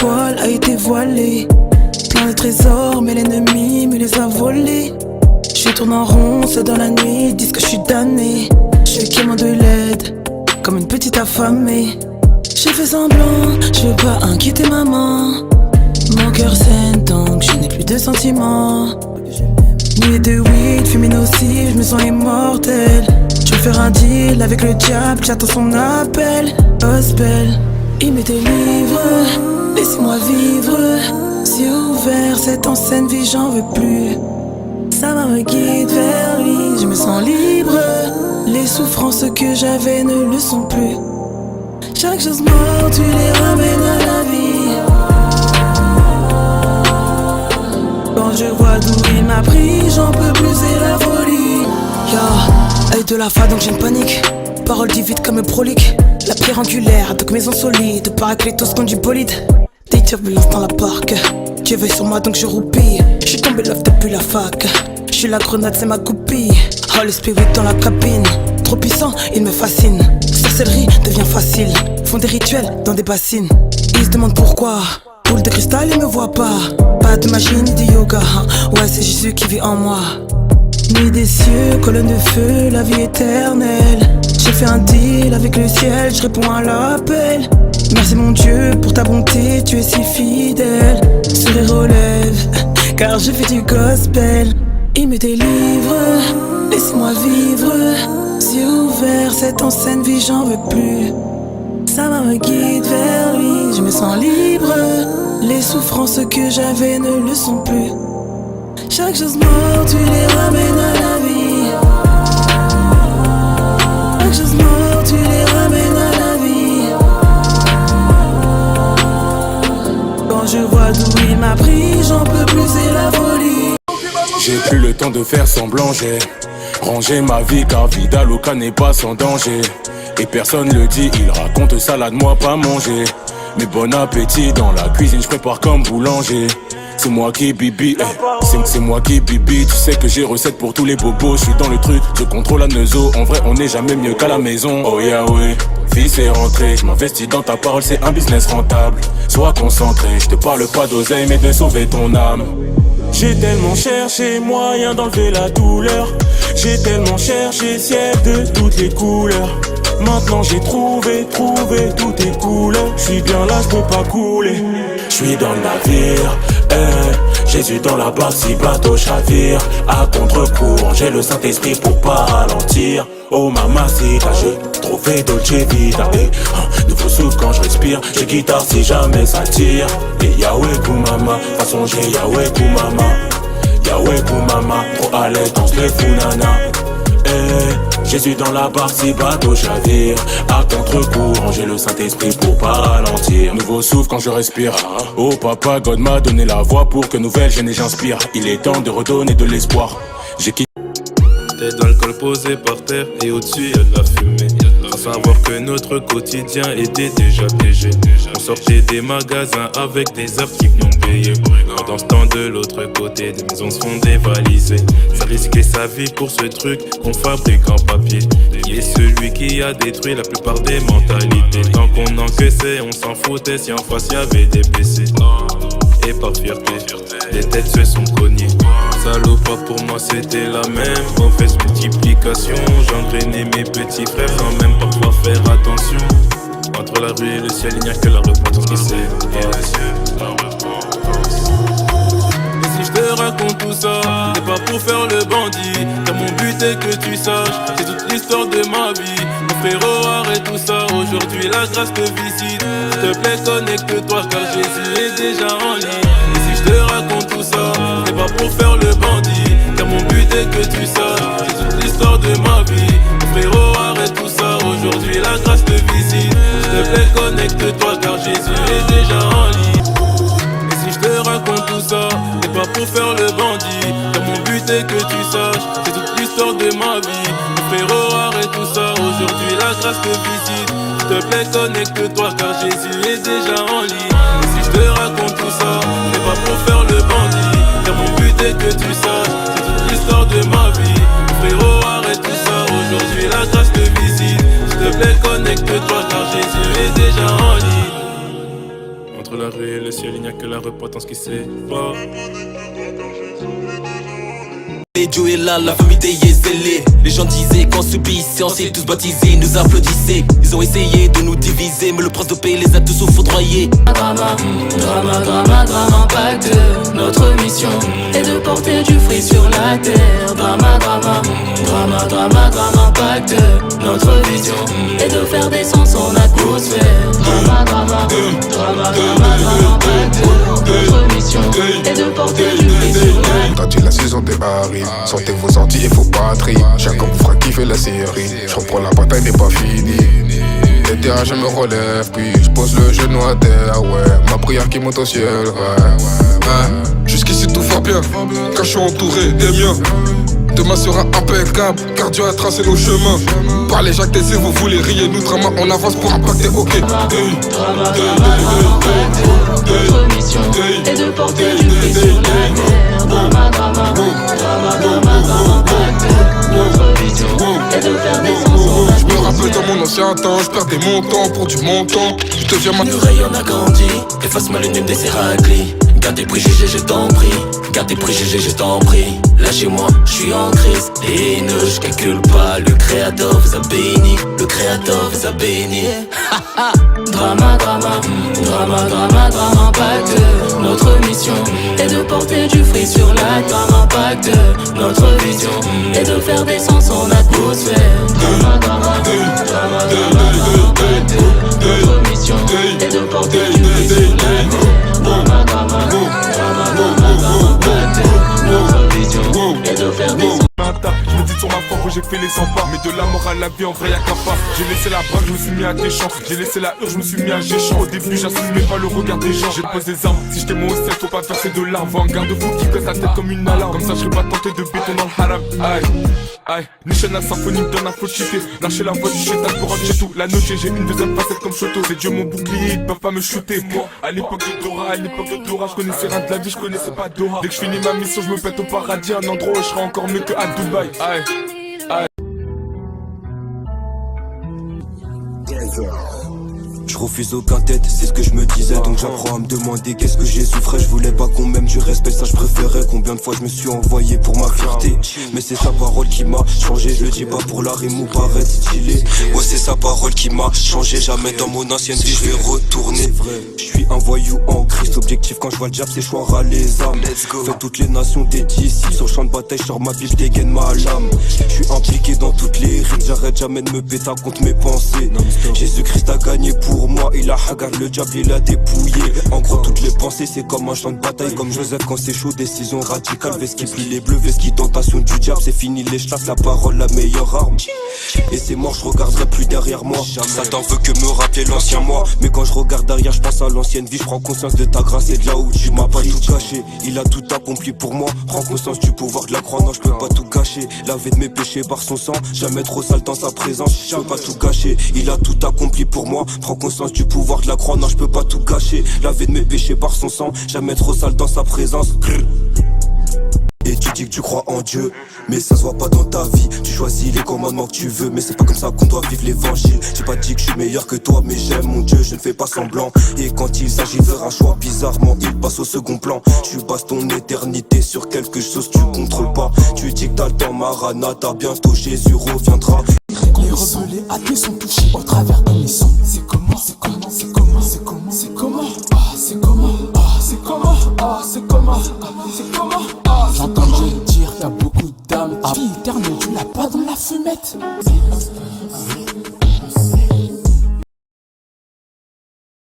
voile a été voilé. Plein de trésors, mais l'ennemi me les a volés. Je tourne en rond, c'est dans la nuit, disent que je suis damné. Je suis quémant de l'aide, comme une petite affamée. J'ai fait semblant, je veux pas inquiéter maman. Mon cœur saigne donc je n'ai plus de sentiments. Nuit de weed, fumée nocive, je me sens immortel. Je veux faire un deal avec le diable, j'attends son appel. Gospel, il me délivre, laissez-moi vivre. Yeux ouverts, cette ancienne vie j'en veux plus. Sa main me guide vers lui, je me sens libre. Les souffrances que j'avais ne le sont plus. Chaque chose morte, tu les ramènes à la vie. Quand je vois d'où il m'a pris, j'en peux plus, c'est la folie. Œil de la fa donc j'ai une panique. Parole dit vite comme un prolique. La pierre angulaire, donc maison solide. Paraclétos conduit bolide. Des turbulences dans la parc. Dieu veille sur moi donc je roupille. Je suis tombé love depuis la fac. Je suis la grenade, c'est ma copie. Holy Spirit dans la cabine. Trop puissant, il me fascine. Sorcellerie devient facile. Font des rituels dans des bassines. Ils se demandent pourquoi. Boule de cristal, ils me voient pas. Pas de magie ni de yoga. Ouais, c'est Jésus qui vit en moi. Nuit des cieux, colonne de feu, la vie éternelle. J'ai fait un deal avec le ciel, je réponds à l'appel. Merci mon Dieu pour ta bonté, tu es si fidèle. Sourire relève, car je fais du gospel. Il me délivre, laissez-moi vivre. Yeux ouverts, cette ancienne vie j'en veux plus. Sa main me guide vers lui, je me sens libre. Les souffrances que j'avais ne le sont plus. Chaque chose morte, tu les ramènes à la vie. Chaque chose morte, tu les ramènes à la vie. Quand je vois d'où il m'a pris, j'en peux plus, c'est la folie. J'ai plus le temps de faire semblant, j'ai rangé ma vie car Vidaloka n'est pas sans danger. Et personne le dit, il raconte salade, moi pas manger. Mais bon appétit dans la cuisine, je prépare comme boulanger. C'est moi qui bibi, c'est moi qui bibi. Tu sais que j'ai recette pour tous les bobos. Je suis dans le truc, je contrôle la neuzo. En vrai on n'est jamais mieux qu'à la maison. Oh yeah ouais, fils est rentré. Je m'investis dans ta parole, c'est un business rentable. Sois concentré, je te parle pas d'oseille mais de sauver ton âme. J'ai tellement cherché moyen d'enlever la douleur. J'ai tellement cherché ciel de toutes les couleurs. Maintenant j'ai trouvé toutes tes couleurs. J'suis bien là, j'peux pas couler. J'suis dans le navire, Jésus dans la barque si bateau chavire. À contre-courant, j'ai le Saint-Esprit pour pas ralentir. Oh mamacita, j'ai trouvé Dolce Vita. Nouveau souffle quand je respire, j'ai guitare si jamais ça tire. Et Yahweh Koumama, façon j'ai Yahweh Koumama. Yahweh Koumama, trop à l'aise dans le funana. Jésus dans la barque si bateau chavire. À contre-courant, j'ai le Saint-Esprit pour pas ralentir. Nouveau souffle quand je respire. Oh papa, God m'a donné la voix pour que nouvelle gêne et j'inspire. Il est temps de redonner de l'espoir. J'ai quitté tête d'alcool posée par terre et au-dessus y'a de la fumée. Sans savoir que notre quotidien était déjà piégé. On sortait des magasins avec des articles non payés. Pendant ce temps de l'autre côté, des maisons se font dévaliser. Ça risquait sa vie pour ce truc qu'on fabrique en papier. Qui est celui qui a détruit la plupart des mentalités. Tant qu'on encaissait, on s'en foutait si en face y'avait des PC. Et par fierté, les têtes se sont cognées. Salopa pour moi c'était la même mauvaise multiplication. J'entraînais mes petits frères sans même parfois faire attention. Entre la rue et le ciel il n'y a que la repentance qui sait. Et si je te raconte tout ça, c'est pas pour faire le bandit. Car mon but est que tu saches, c'est toute l'histoire de ma vie. Mon frérot arrête tout ça, aujourd'hui la grâce te visite. S'il te plaît connecte-toi car Jésus est déjà en ligne. Et si je te raconte tout ça, c'est pas pour faire le bandit. Car mon but est que tu saches, c'est toute l'histoire de ma vie. Mon frérot arrête tout ça, aujourd'hui la grâce te visite. S'il te plaît connecte-toi car Jésus est déjà en ligne. Et si je te raconte tout ça, c'est pas pour faire le bandit. Car mon but est que tu saches, c'est toute l'histoire de ma vie. Mon frérot arrête tout ça, aujourd'hui la grâce te visite. S'il te plaît connecte-toi car Jésus est déjà en ligne. Et si je te raconte tout ça, c'est pas pour faire le bandit. Car mon but est que tu saches, c'est toute l'histoire de ma vie. Mon frérot arrête tout ça, aujourd'hui la grâce te visite. S'il te plaît connecte-toi car Jésus est déjà en ligne. entre la rue et le ciel, il n'y a que la repentance qui sépare. Joe est là, la famille est zélée. Les gens disaient qu'on subissait, on s'est tous baptisés, nous applaudissaient. Ils ont essayé de nous diviser, mais le prince de paix les a tous foudroyés. Drama, drama, drama, drama, impact. Notre mission est de porter du fruit sur la terre. Drama, drama, drama, drama, drama, impact. Notre vision est de faire des sens en atmosphère. Drama, drama, drama, drama, drama, impact. Notre mission est de porter du fruit sur la terre. T'as dit la saison démarre. Sortez vos sorties, il faut batterie. Chacun vous fera kiffer la série. Je reprends la bataille n'est pas finie. Les terrains je me relève, puis je pose le genou à terre, ouais. Ma prière qui monte au ciel, ouais. Jusqu'ici tout va bien, car je suis entouré des miens. Demain sera impeccable, car Dieu a tracé nos chemins. Parlez Jacques Tessé, vous voulez rire, nous drama, on avance pour impacter, ok. Notre mission est de porter du fruit sur la terre. Drama, drama, drama, drama, drama, notre vision est de faire des sens. Je me rappelle dans mon ancien temps, je perdais mon temps pour du montant. Je deviens ma... Le rayon a grandi, efface-moi le nul des Héraclies. Garde tes préjugés, je t'en prie. Garde tes préjugés, je t'en prie. Lâchez-moi, je suis en crise. Et ne, je calcule pas. Le créateur vous a béni. Le créateur vous a béni. Drama, drama, drama, drama, drama, impact. Notre mission est de porter du fruit sur la drama, impact. Notre vision est de faire des sens en atmosphère. Drama, drama, drama, drama, drama, impact. Notre mission est de porter du fruit sur la terre. Drama, drama, drama, drama, drama, impact. Notre vision est de faire des sons. Je me dis sur ma foi que j'ai fait les 100 pas. Mais de la morale, la vie en vrai y'a qu'à pas. J'ai laissé la braque, je me suis mis à des champs. J'ai laissé la hurle, je me suis mis à géchant. Au début j'assumais pas le regard des gens. J'ai posé des armes, si j'étais mon ciel, faut pas verser de larmes. Vois un garde-fou qui baisse la tête comme une alarme. Comme ça je serais pas tenté de béton dans le haram. Aïe, aïe, Nishan la symphonie me donne un flot cheaté. Lâcher la voix du chétan pour rendre chez tout. La noche j'ai une deuxième facette comme Choto. C'est Dieu mon bouclier, ils peuvent pas me shooter. Moi, à l'époque de Dora, je connaissais rien de la vie, je connaissais pas Dora. Dès que je finis ma mission, je me pète au paradis. Un endroit où je serai encore mieux que à Dubaï. Aïe. Je refuse aucun tête, c'est ce que je me disais. Donc j'apprends à me demander qu'est-ce que j'ai souffert. Je voulais pas qu'on m'aime du respect, ça je préférais. Combien de fois je me suis envoyé pour ma fierté. Mais c'est sa parole qui m'a changé. Je le dis pas pour la rime ou paraître stylé. Ouais c'est sa parole qui m'a changé. Jamais dans mon ancienne vie je vais retourner. Je suis un voyou en Christ. L'objectif quand je vois le diable c'est choir à les âmes. Fais toutes les nations des disciples. Sur le champ de bataille je sors ma Bible, dégaine ma lame. Je suis impliqué dans toutes les rimes. J'arrête jamais de me péter contre mes pensées. Jésus-Christ a gagné pour moi, il a hagar, le diable il a dépouillé. En gros toutes les pensées c'est comme un champ de bataille. Comme Joseph quand c'est chaud, décision radicale. Vesqui plie les bleus, vesqui tentation du diable. C'est fini les chasses, la parole la meilleure arme. Et c'est mort, je regarderai plus derrière moi. Satan veut que me rappeler l'ancien moi. Mais quand je regarde derrière, je pense à l'ancienne vie. Je prends conscience de ta grâce et de là où tu m'as pas tout caché. Il a tout accompli pour moi. Prends conscience du pouvoir de la croix, non je peux pas tout cacher. Laver de mes péchés par son sang, jamais trop sale dans sa présence. Je peux pas tout cacher, il a tout accompli pour moi. Prends conscience du pouvoir de la croix, non je peux pas tout gâcher. Laver de mes péchés par son sang, jamais trop sale dans sa présence. Et tu dis que tu crois en Dieu, mais ça se voit pas dans ta vie. Tu choisis les commandements que tu veux, mais c'est pas comme ça qu'on doit vivre l'évangile. J'ai pas dit que je suis meilleur que toi, mais j'aime mon Dieu, je ne fais pas semblant. Et quand il s'agit de faire un choix, bizarrement il passe au second plan. Tu bases ton éternité sur quelque chose que tu contrôles pas. Tu dis que t'as le temps, Maranatha, bientôt Jésus reviendra. Les rebelles athées sont touchés au travers de mes sons. C'est comment, c'est comment, c'est comment, c'est comment, c'est comment, ah c'est comment, ah c'est comment, ah c'est comment, ah c'est comment, ah j'entends dire t'as beaucoup d'âme. Ah vie éternelle tu l'as pas dans la fumette.